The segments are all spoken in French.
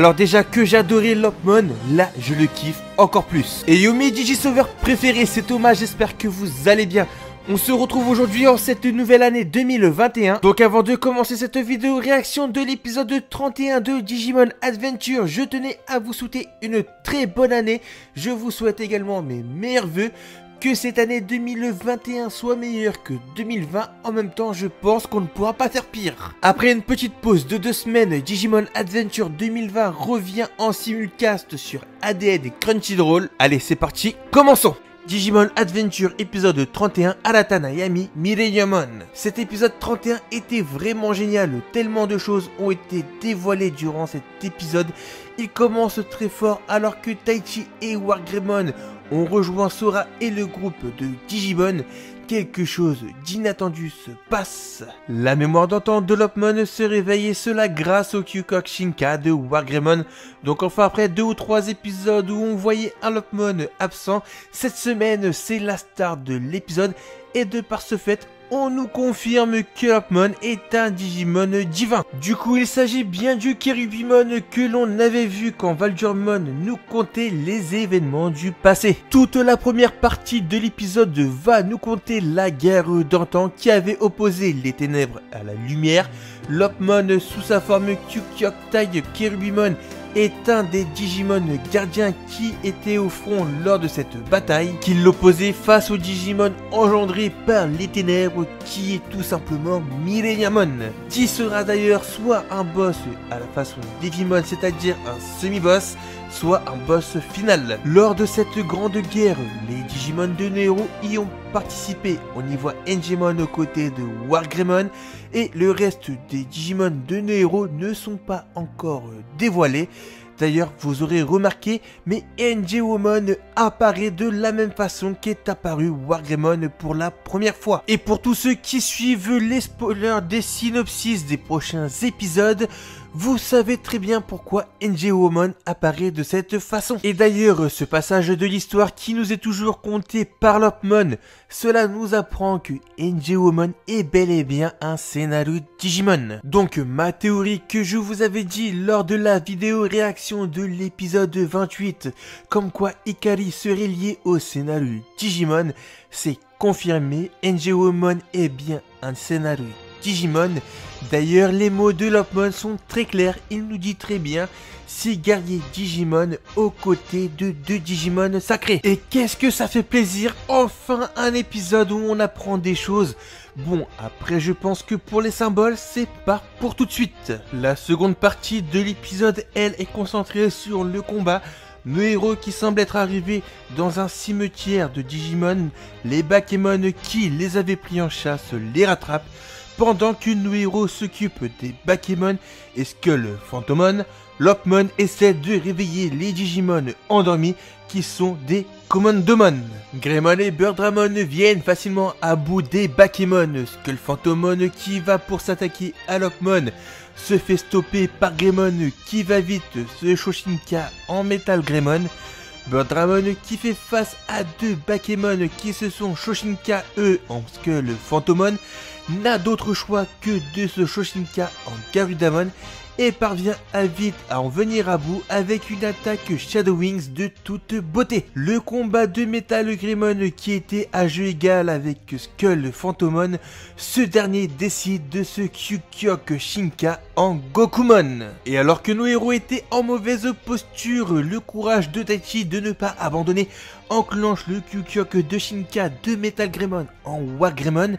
Alors déjà que j'adorais Lopmon, là je le kiffe encore plus. Et yo mes Digisauveurs préférés, c'est Thomas, j'espère que vous allez bien. On se retrouve aujourd'hui en cette nouvelle année 2021. Donc avant de commencer cette vidéo réaction de l'épisode 31 de Digimon Adventure, je tenais à vous souhaiter une très bonne année. Je vous souhaite également mes meilleurs vœux. Que cette année 2021 soit meilleure que 2020, en même temps je pense qu'on ne pourra pas faire pire. Après une petite pause de 2 semaines, Digimon Adventure 2020 revient en simulcast sur ADN et Crunchyroll. Allez c'est parti, commençons. Digimon Adventure épisode 31, Aratana Yami Millenniumon. Cet épisode 31 était vraiment génial, tellement de choses ont été dévoilées durant cet épisode. Il commence très fort alors que Taichi et Wargreymon ont rejoint Sora et le groupe de Digimon. Quelque chose d'inattendu se passe. La mémoire d'antan de Lopmon se réveille et cela grâce au Kyukok Shinka de Wargreymon. Donc enfin après 2 ou 3 épisodes où on voyait un Lopmon absent, cette semaine c'est la star de l'épisode et de par ce fait on nous confirme que Lopmon est un Digimon divin. Du coup, il s'agit bien du Cherubimon que l'on avait vu quand Valduremon nous contait les événements du passé. Toute la première partie de l'épisode va nous conter la guerre d'antan qui avait opposé les ténèbres à la lumière. Lopmon, sous sa forme Kyukyok-Tai Cherubimon, est un des Digimon gardiens qui était au front lors de cette bataille, qui l'opposait face au Digimon engendré par les ténèbres qui est tout simplement Millenniumon, qui sera d'ailleurs soit un boss à la façon d'Evimon, c'est-à-dire un semi-boss, soit un boss final. Lors de cette grande guerre, les Digimon de Nero y ont participé. On y voit Angemon aux côtés de Wargreymon et le reste des Digimon de Nero ne sont pas encore dévoilés. D'ailleurs, vous aurez remarqué, mais Angemon apparaît de la même façon qu'est apparu Wargreymon pour la première fois. Et pour tous ceux qui suivent les spoilers des synopsis des prochains épisodes, vous savez très bien pourquoi Angemon apparaît de cette façon. Et d'ailleurs, ce passage de l'histoire qui nous est toujours conté par Lopmon, cela nous apprend que Angemon est bel et bien un scénario Digimon. Donc ma théorie que je vous avais dit lors de la vidéo réaction de l'épisode 28, comme quoi Ikari serait lié au scénario Digimon, c'est confirmé, Angemon est bien un scénario Digimon. D'ailleurs, les mots de Lopmon sont très clairs, il nous dit très bien 6 guerriers Digimon aux côtés de 2 Digimon sacrés. Et qu'est-ce que ça fait plaisir, enfin un épisode où on apprend des choses. Bon, après je pense que pour les symboles, c'est pas pour tout de suite. La seconde partie de l'épisode, elle, est concentrée sur le combat. Nos héros qui semblent être arrivés dans un cimetière de Digimon, les Bakemon qui les avaient pris en chasse les rattrapent. Pendant que nos héros s'occupent des Bakemon et Skull Phantomon, Lopmon essaie de réveiller les Digimon endormis qui sont des Commandomon. Greymon et Birdramon viennent facilement à bout des Bakemon. Skull Phantomon qui va pour s'attaquer à Lopmon se fait stopper par Greymon qui va vite se Shoshinka en Metal Greymon. Birdramon qui fait face à 2 Bakemon qui se sont Shoshinka eux en Skull Phantomon n'a d'autre choix que de se Shoshinka en Garudamon et parvient à vite à en venir à bout avec une attaque Shadow Wings de toute beauté. Le combat de Metal Greymon qui était à jeu égal avec Skull Phantomon, ce dernier décide de se Kyukyok Shinka en Gokumon. Et alors que nos héros étaient en mauvaise posture, le courage de Taichi de ne pas abandonner enclenche le Kyukyok de Shinka de Metal Greymon en Wargreymon.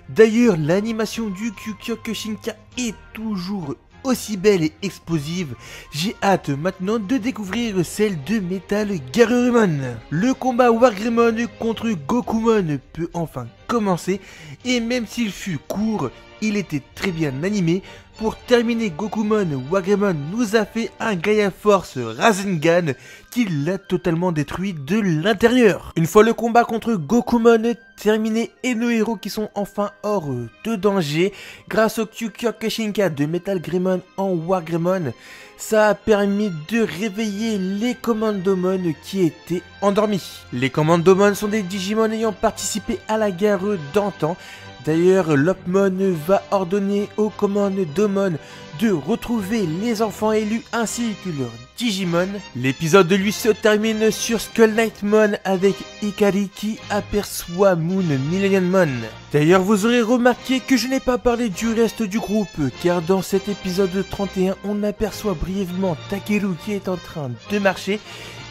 D'ailleurs, l'animation du Kyukyok Shinka est toujours aussi belle et explosive. J'ai hâte maintenant de découvrir celle de Metal Garurumon. Le combat Wargreymon contre Gokumon peut enfin commencer et même s'il fut court, il était très bien animé. Pour terminer, Gokumon, Wargreymon nous a fait un Gaia Force Rasengan qui l'a totalement détruit de l'intérieur. Une fois le combat contre Gokumon terminé et nos héros qui sont enfin hors de danger, grâce au Kyukyok Shinka de Metal Greymon en Wargreymon, ça a permis de réveiller les Commandomon qui étaient endormis. Les Commandomon sont des Digimon ayant participé à la guerre d'antan. D'ailleurs, Lopmon va ordonner aux commandes d'Omon de retrouver les enfants élus ainsi que leurs Digimon. L'épisode de lui se termine sur Skull Knightmon avec Ikari qui aperçoit Moon Millenniummon. D'ailleurs, vous aurez remarqué que je n'ai pas parlé du reste du groupe, car dans cet épisode 31, on aperçoit brièvement Takeru qui est en train de marcher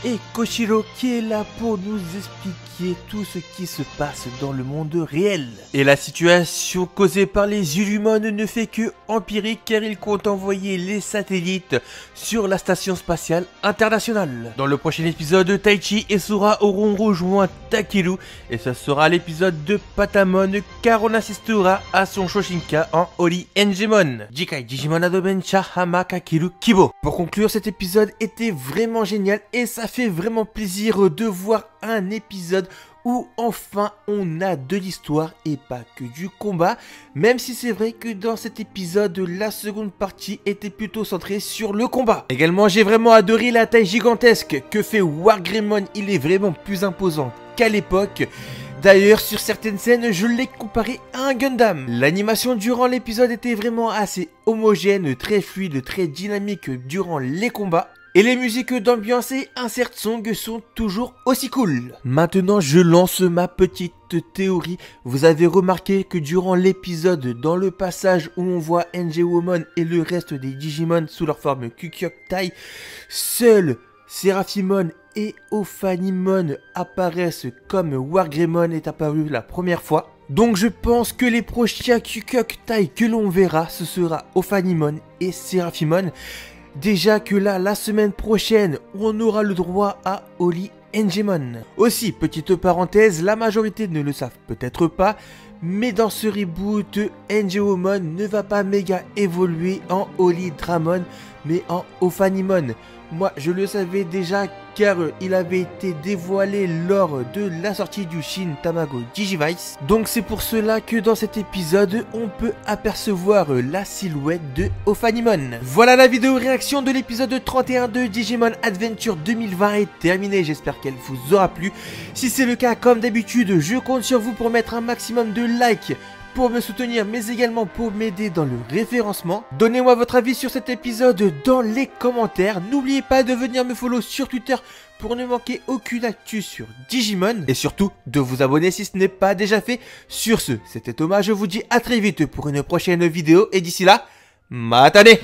et Koshiro qui est là pour nous expliquer tout ce qui se passe dans le monde réel. Et la situation causée par les Ulumon ne fait que empirer car ils comptent envoyer les satellites sur la station spatiale internationale. Dans le prochain épisode, Taichi et Sora auront rejoint Takeru et ce sera l'épisode de Patamon car on assistera à son Shoshinka en Holy Engemon. Jikai Digimon Adventure Hama Kakeru Kibo. Pour conclure, cet épisode était vraiment génial et ça fait vraiment plaisir de voir un épisode où enfin on a de l'histoire et pas que du combat, même si c'est vrai que dans cet épisode la seconde partie était plutôt centrée sur le combat. Également j'ai vraiment adoré la taille gigantesque que fait Wargreymon, il est vraiment plus imposant qu'à l'époque. D'ailleurs, sur certaines scènes, je l'ai comparé à un Gundam. L'animation durant l'épisode était vraiment assez homogène, très fluide, très dynamique durant les combats. Et les musiques d'ambiance et insert song sont toujours aussi cool. Maintenant, je lance ma petite théorie. Vous avez remarqué que durant l'épisode, dans le passage où on voit Enjewomon et le reste des Digimon sous leur forme Kukyok-Tai, seuls Seraphimon et Ophanimon apparaissent comme Wargreymon est apparu la première fois. Donc je pense que les prochains Kukyok-Tai que l'on verra, ce sera Ophanimon et Seraphimon. Déjà que là, la semaine prochaine, on aura le droit à Holy Engemon. Aussi, petite parenthèse, la majorité ne le savent peut-être pas, mais dans ce reboot, Enjewomon ne va pas méga évoluer en Holy Dramon, mais en Ophanimon. Moi, je le savais déjà car il avait été dévoilé lors de la sortie du Shin Tamago Digivice. Donc c'est pour cela que dans cet épisode, on peut apercevoir la silhouette de Ophanimon. Voilà, la vidéo réaction de l'épisode 31 de Digimon Adventure 2020 est terminée. J'espère qu'elle vous aura plu. Si c'est le cas, comme d'habitude, je compte sur vous pour mettre un maximum de likes pour me soutenir, mais également pour m'aider dans le référencement. Donnez-moi votre avis sur cet épisode dans les commentaires. N'oubliez pas de venir me follow sur Twitter pour ne manquer aucune actu sur Digimon. Et surtout, de vous abonner si ce n'est pas déjà fait. Sur ce, c'était Thomas, je vous dis à très vite pour une prochaine vidéo. Et d'ici là, matane!